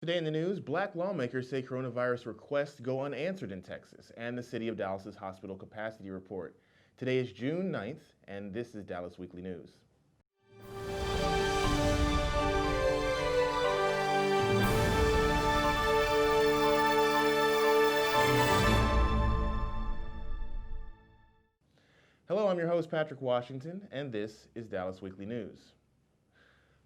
Today in the news, black lawmakers say coronavirus requests go unanswered in Texas, and the City of Dallas's hospital capacity report. Today is June 9th, and this is Dallas Weekly News. Hello, I'm your host, Patrick Washington, and this is Dallas Weekly News.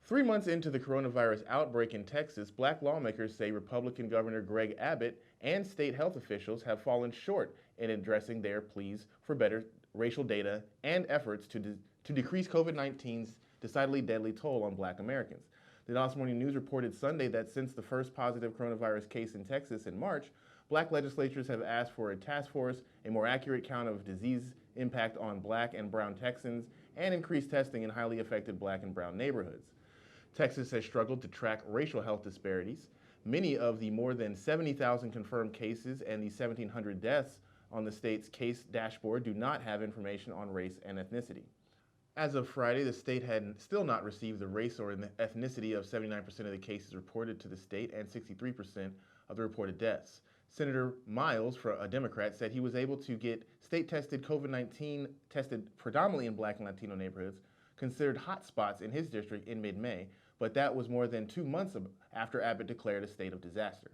3 months into the coronavirus outbreak in Texas, black lawmakers say Republican Governor Greg Abbott and state health officials have fallen short in addressing their pleas for better racial data and efforts to decrease COVID-19's decidedly deadly toll on black Americans. The Dallas Morning News reported Sunday that since the first positive coronavirus case in Texas in March, black legislators have asked for a task force, a more accurate count of disease impact on black and brown Texans, and increased testing in highly affected black and brown neighborhoods. Texas has struggled to track racial health disparities. Many of the more than 70,000 confirmed cases and the 1,700 deaths on the state's case dashboard do not have information on race and ethnicity. As of Friday, the state had still not received the race or ethnicity of 79% of the cases reported to the state and 63% of the reported deaths. Senator Miles, a Democrat, said he was able to get state-tested COVID-19 tested predominantly in black and Latino neighborhoods, considered hot spots in his district in mid-May, but that was more than 2 months after Abbott declared a state of disaster.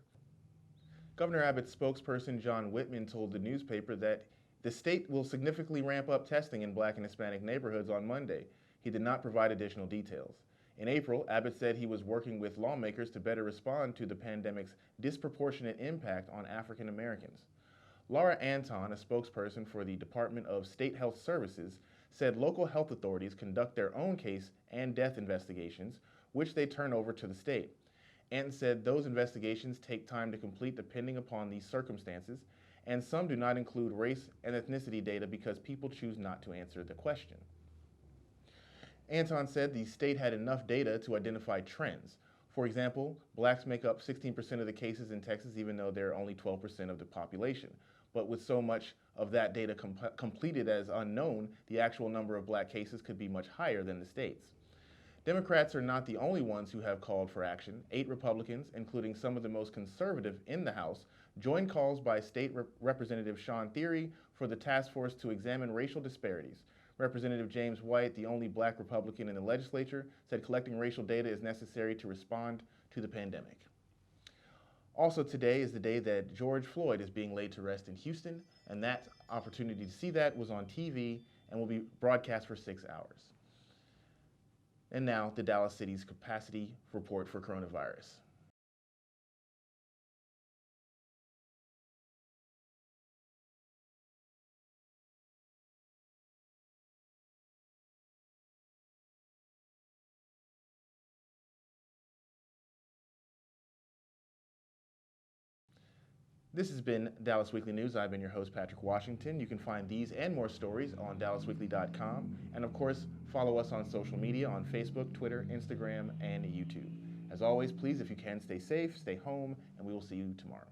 Governor Abbott's spokesperson, John Whitman, told the newspaper that the state will significantly ramp up testing in black and Hispanic neighborhoods on Monday. He did not provide additional details. In April, Abbott said he was working with lawmakers to better respond to the pandemic's disproportionate impact on African Americans. Laura Anton, a spokesperson for the Department of State Health Services, said local health authorities conduct their own case and death investigations, which they turn over to the state. Anton said those investigations take time to complete depending upon these circumstances, and some do not include race and ethnicity data because people choose not to answer the question. Anton said the state had enough data to identify trends. For example, blacks make up 16% of the cases in Texas, even though they're only 12% of the population. But with so much of that data completed as unknown, the actual number of black cases could be much higher than the state's. Democrats are not the only ones who have called for action. 8 Republicans, including some of the most conservative in the House, joined calls by State Representative Sean Thierry for the task force to examine racial disparities. Representative James White, the only black Republican in the legislature, said collecting racial data is necessary to respond to the pandemic. Also today is the day that George Floyd is being laid to rest in Houston, and that opportunity to see that was on TV and will be broadcast for 6 hours. And now, the Dallas City's capacity report for coronavirus. This has been Dallas Weekly News. I've been your host, Patrick Washington. You can find these and more stories on dallasweekly.com. And of course, follow us on social media on Facebook, Twitter, Instagram, and YouTube. As always, please, if you can, stay safe, stay home, and we will see you tomorrow.